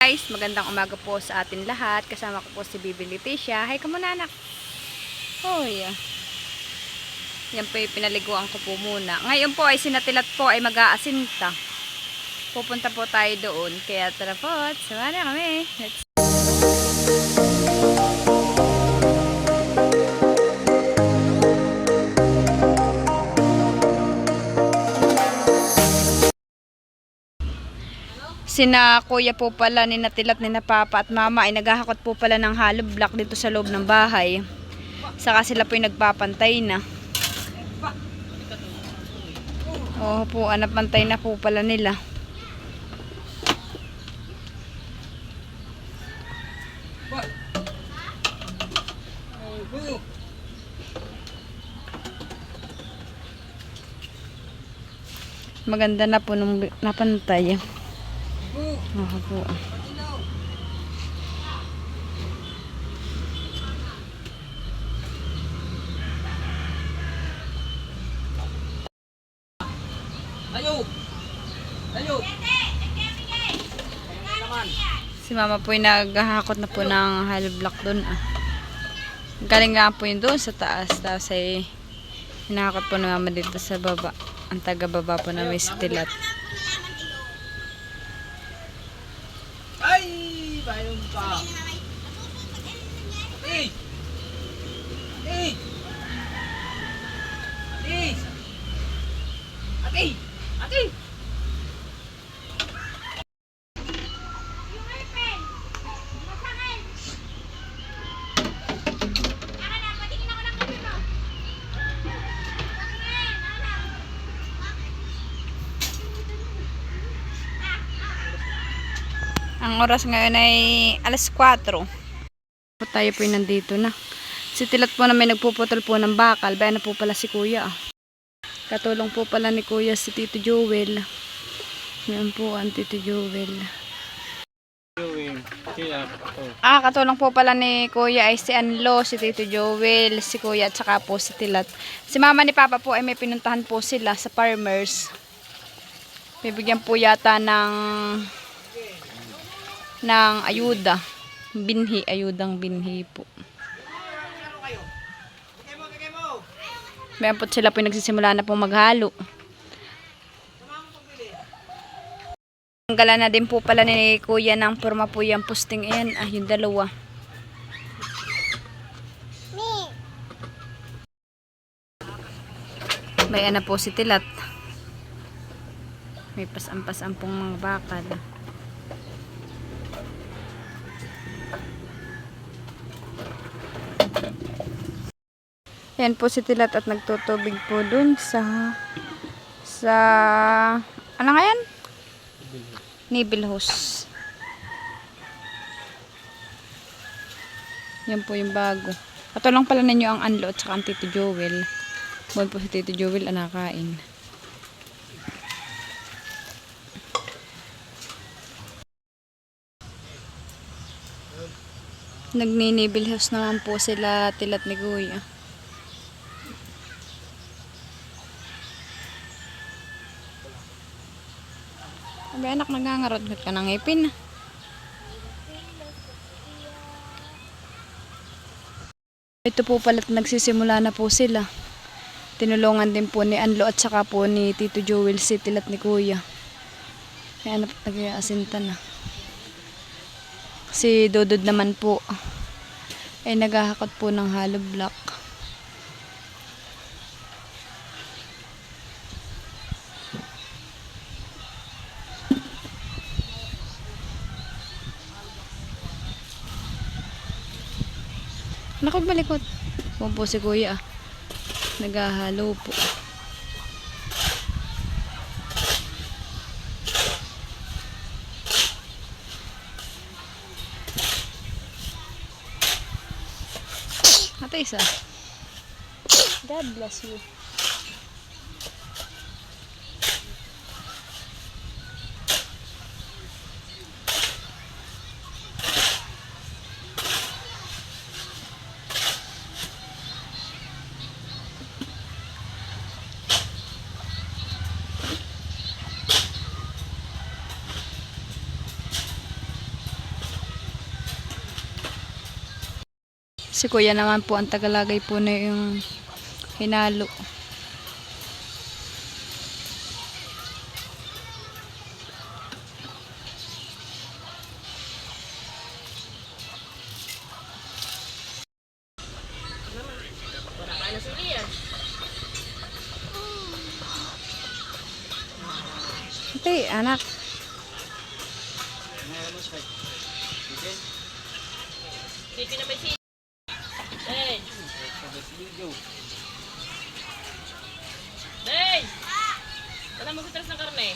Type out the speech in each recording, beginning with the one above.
Guys, magandang umaga po sa atin lahat. Kasama ko po si Bibi Leticia. Hi ka muna, anak. Hoy. Yan po yung pinaliguan ko po muna. Ngayon po ay sinatilat po ay mag-aasinta. Pupunta po tayo doon. Kaya tara po, sama na kami. Sina kuya po pala ni Natilat ni na papa at mama ay naghahakot po pala ng hollow block dito sa loob ng bahay. Saka sila po yung nagpapantay na. Oo po, anapantay na po pala nila. Maganda na po nung napantay. Oo po. Ayo. Si mama po yung naghahakot na po ng hollow block doon. Galing nga po yun doon sa taas. Tapos ay hinahakot po na mama dito sa baba. Ang taga-baba po na may stilat. Ay, bayong ka. Eh. Eh. Eh. Ate. Ate. Ang oras ngayon ay alas 4. Tayo po yung nandito na. Si Tilat po na may nagpuputol po ng bakal. Bayan na po pala si kuya. Katulong po pala ni kuya si Tito Joel. Yan po ang Tito Joel. Katulong po pala ni kuya ay si Anlo, si Tito Joel, si kuya at saka po si Tilat. Si mama ni papa po ay may pinuntahan po sila sa farmers. Bibigyan po yata ng ayuda. Binhi, ayudang binhi po. Mayroon po sila po nagsisimula na pong maghalo. Tanggalan na din po pala ni kuya ng forma po yung posting yan. Yung dalawa. May ana po si Tilat. May pasampasang pong mga bakal. Yan po si Tilat at nagtutubig po dun sa ano nga yan? Nibble hose. Yan po yung bago. Katulong pala ninyo ang Anlo at saka ang Tito Joel. Buwan po si Tito Joel anakain. Nagni-nibble hose naman po sila Tilat ni kuya. Sabi anak, nagangarot ka ng ngipin. Ito po pala't nagsisimula na po sila. Tinulungan din po ni Anlo at saka po ni Tito Joel si Tilat ni kuya. Kaya nag-aasinta na. Si Dodod naman po ay naghahakot po ng hollow block. Nakagbalikot. Huwag po si kuya. Naghahalo po. Ate isa. God bless you. Si kuya naman po ang tagalagay po na yung hinalo. Ate, anak. Hey! Wala mag-stress ng karne.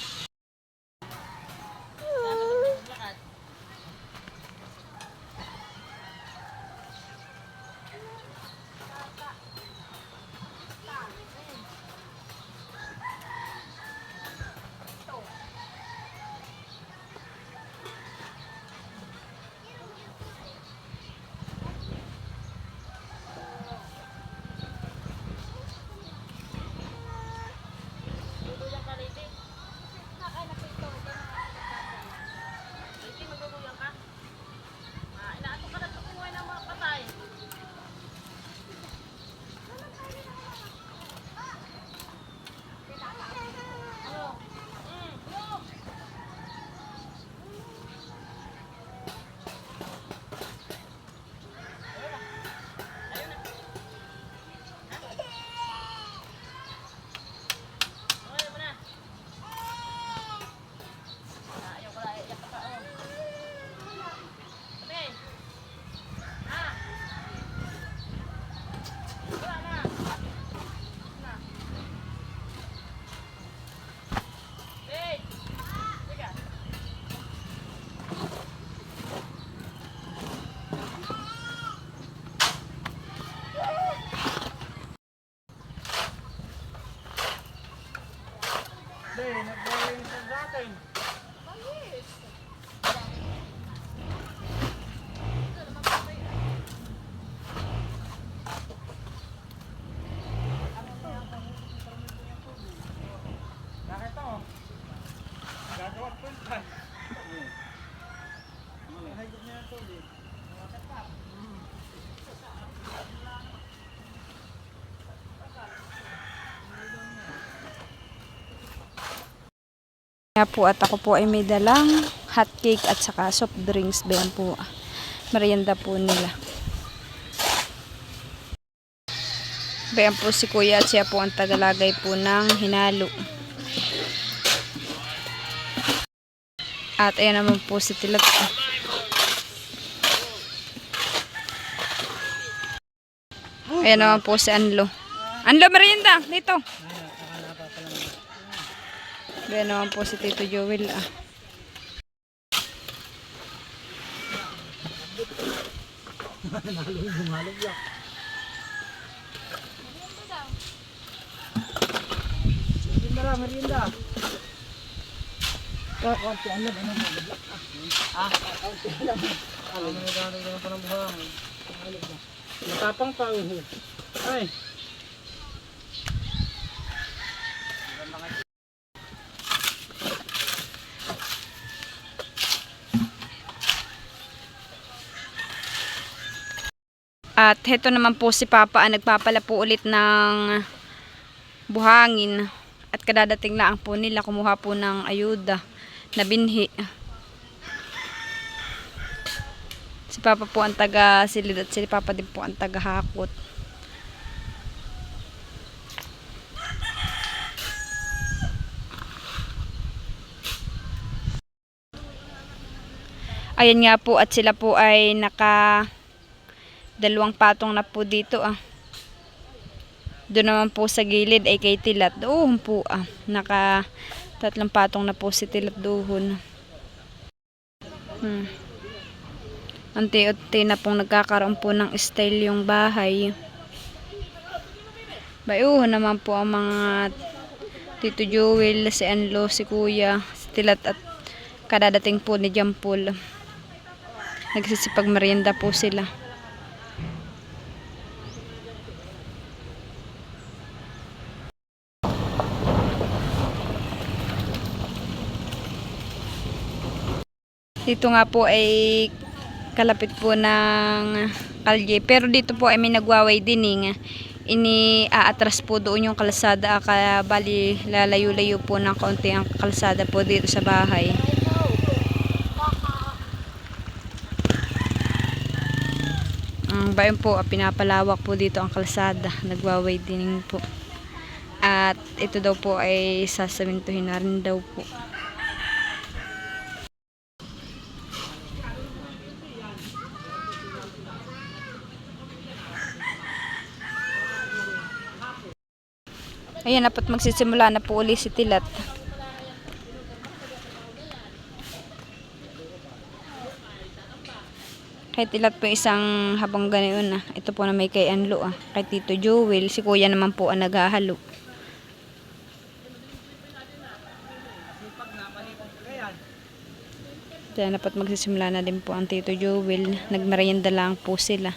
Kaya po at ako po ay may dalang hot cake at saka soft drinks. Bayan po, merienda po nila. Bayan po si kuya at siya po ang tagalagay po ng hinalo. At ayan naman po si Tilat. Ayan naman po si Anlo. Anlo, merienda! Dito! Ayan naman po si Tito Joel. Merienda. Konti ano ba naman? Konti lang. Ano na gano'n ng panambuhangin. Matapang pa uho. Ay. At heto naman po si Papa ang nagpapala po ulit ng buhangin. At kadadating lang po nila kumuha po ng ayuda na binhi. Si Papa po ang taga silid at si Papa din po ang taga hakot. Ayan nga po at sila po ay naka dalawang patong na po dito Doon naman po sa gilid ay kay Tilat. Doon po naka tatlong patong na po si Tilat doon. Unti-unti na pong nagkakaroon po ng style yung bahay. Bayuhan naman po ang mga Tito Joel, si Anlo, si Kuya, si Tilat at kadadating po ni Jampol. Nagsisipag merienda po sila. Dito nga po ay kalapit po ng kalye. Pero dito po ay may nagwa-widening. Aatras po doon yung kalsada, kaya bali lalayo-layo po ng kaunti ang kalsada po dito sa bahay. Ang bayan po, pinapalawak po dito ang kalsada, nagwa-widening po. At ito daw po ay sasamintuhin na rin daw po. Ayan, dapat magsisimula na po uli si Tilat. Kay Tilat po isang habang ganoon na. Ito po na may kay Anlo kay Tito Joel. Si Kuya naman po ang naghahalo. Kaya dapat magsisimula na din po ang Tito Joel. Nagmerienda lang po sila.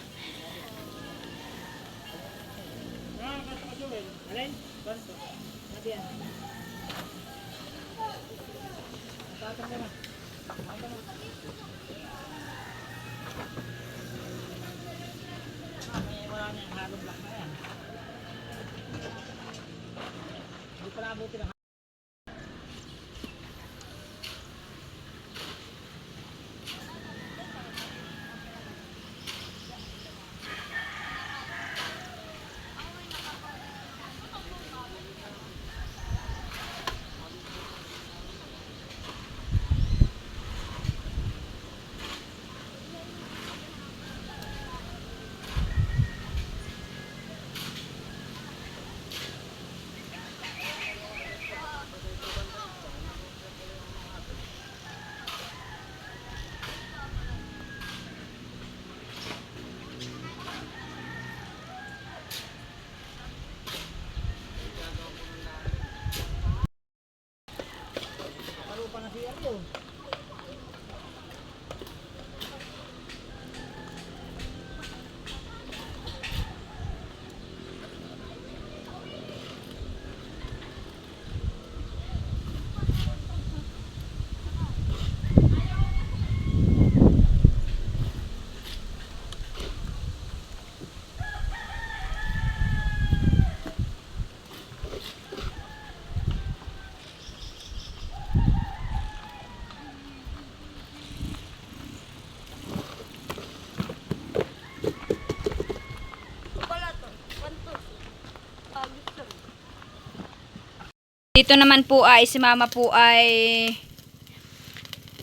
Dito naman po ay si Mama po ay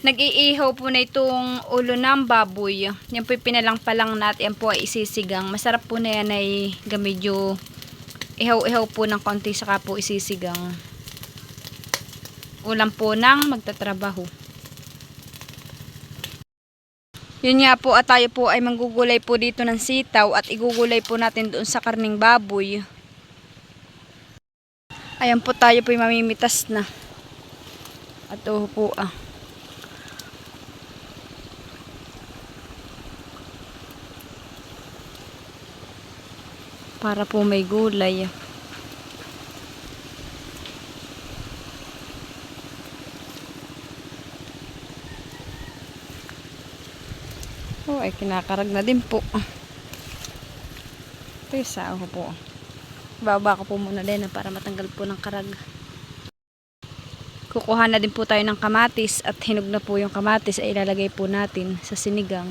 nag-iihaw po na itong ulo ng baboy. Yan po pinalang-palang natin. Yan po ay isisigang. Masarap po na yan ay medyo ihaw-ihaw po ng konti saka po isisigang. Ulam po ng magtatrabaho. Yun nga po at tayo po ay manggugulay po dito ng sitaw at igugulay po natin doon sa karning baboy. Ayan po tayo po mamimitas na. At po para po may gulay. Oh, ay kinakarag na din po. Ito isa ako po. Baba ko po muna din para matanggal po ng karag. Kukuha na din po tayo ng kamatis at hinog na po yung kamatis ay ilalagay po natin sa sinigang.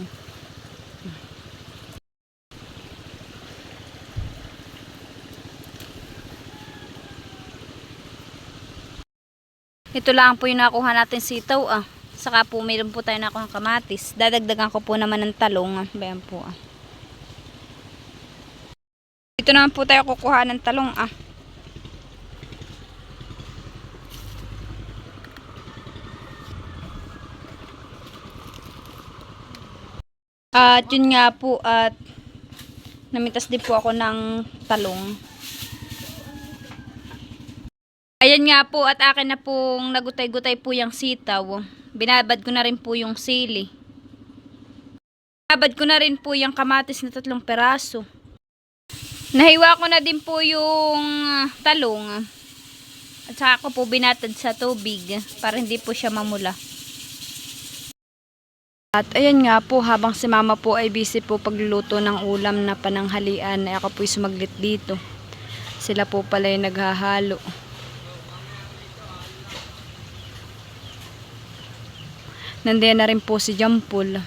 Ito lang po yung nakuha natin sitaw Saka po mayroon po tayo nakuha ng kamatis. Dadagdagan ko po naman ng talong. Bayan po Dito naman po tayo kukuha ng talong At yun nga po at namitas din po ako ng talong. Ayan nga po at akin na pong nagutay-gutay po yung sitaw. Binabad ko na rin po yung sili. Binabad ko na rin po yung kamatis na 3 peraso. Nahiwa ko na din po yung talong. At saka ko po binatad sa tubig para hindi po siya mamula. At ayan nga po, habang si mama po ay busy po pagluluto ng ulam na pananghalian, ay ako po'y sumaglit dito. Sila po pala yung naghahalo. Nandiyan na rin po si Jampol.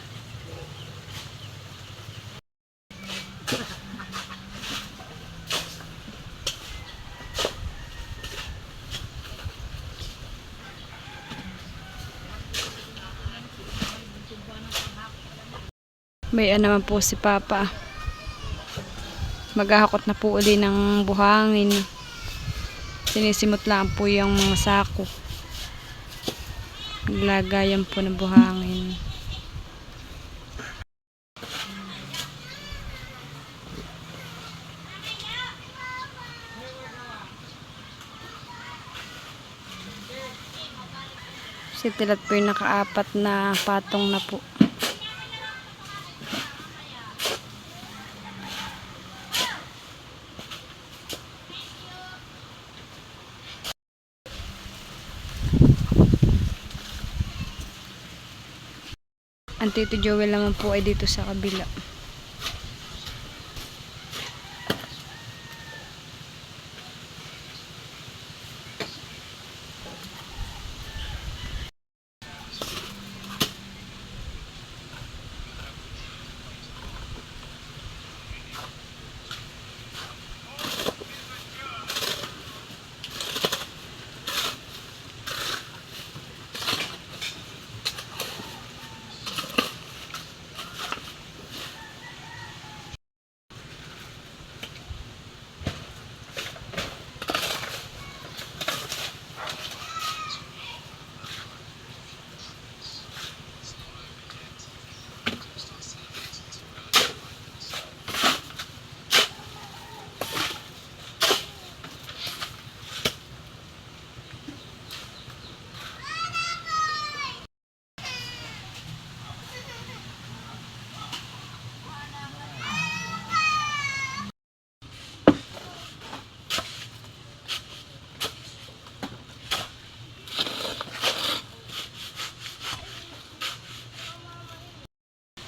May naman po si Papa. Maghahakot na po uli ng buhangin. Sinisimot lang po yung mga sako. Naglagayan po ng buhangin. Si Tilat po yung nakaapat na patong na po. Ang Tito Joel naman po ay dito sa kabila.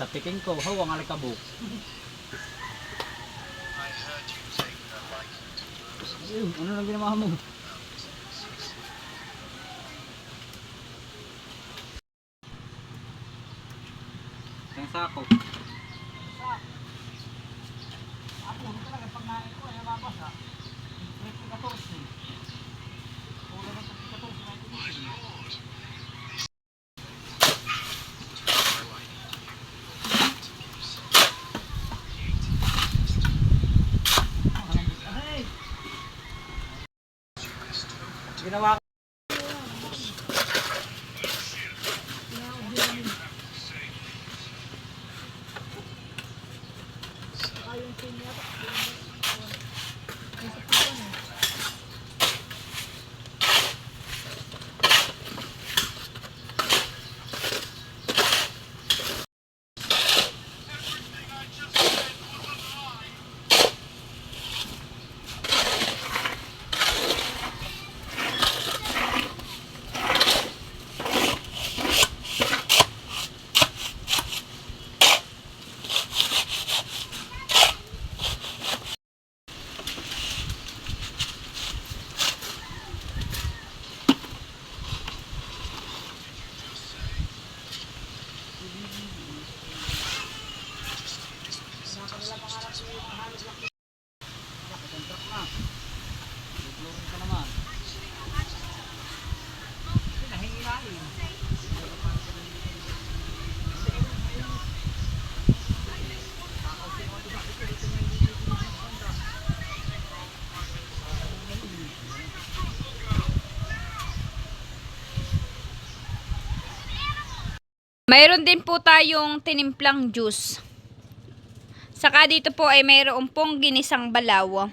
Tapikin ko, hawang alikabok. Ayun, ano lang ginawa mo? Isang sako. Ginawa ko. Mayroon din po tayong tinimplang juice. Saka dito po ay mayroon pong ginisang balaw.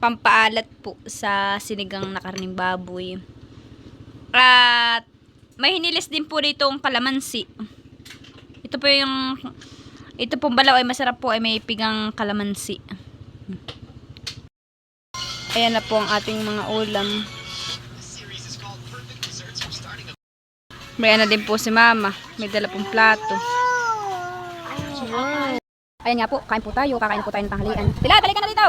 Pampaalat po sa sinigang na karning baboy. At may hinilis din po dito ang kalamansi. Ito pong balaw ay masarap po, ay may pigang kalamansi. Ayan na po ang ating mga ulam. May ano din po si mama. May dala pong plato. Ayan nga po, kain po tayo. Kakain po tayo ng tanghalian. Tila, balik ka na dito!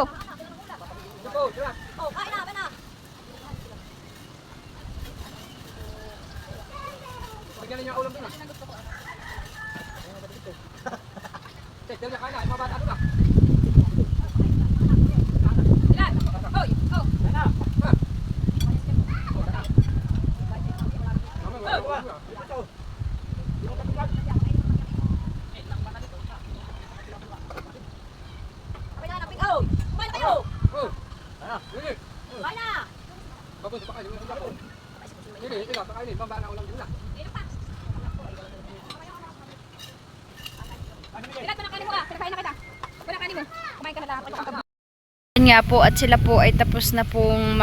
Ayan nga po, at sila po ay tapos na pong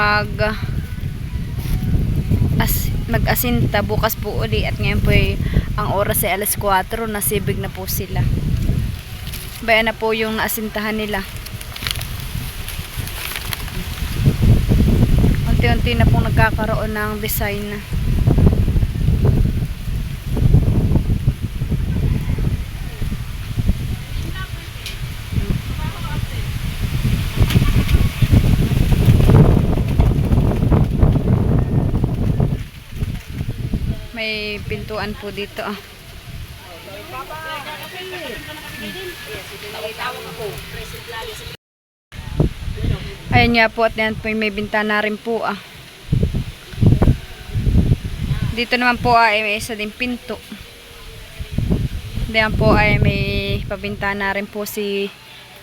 mag-asinta. Bukas po uli, at ngayon po ay ang oras ay alas 4, nasibig na po sila. Bayan na po yung naasintahan nila. Unti-unti na pong nagkakaroon ng design na. May pintuan po dito. Ayan nga po, at yan po may bintana rin po. Dito naman po ay may isa din pinto. Diyan po ay may pabintana rin po si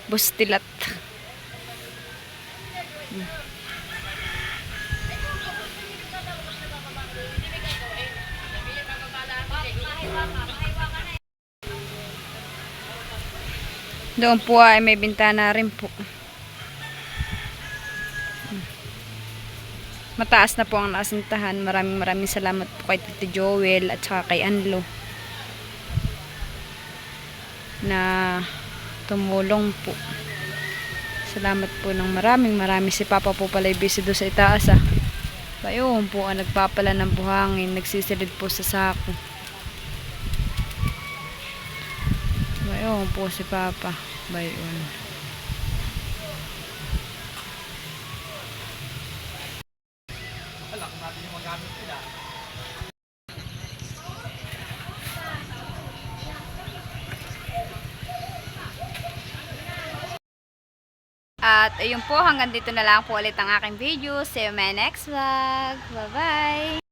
Bustilat. Doon po ay may bintana rin po. Mataas na po ang naasintahan. Maraming salamat po kay Tito Joel at saka kay Anlo na tumulong po. Salamat po ng maraming. Si Papa po pala busy doon sa itaas. Ayun po ang nagpapala ng buhangin. Nagsisilid po sa sako. Ayun po si Papa. Bayon. At ayun po, hanggang dito na lang po ulit ang aking video. See you in my next vlog. Bye-bye!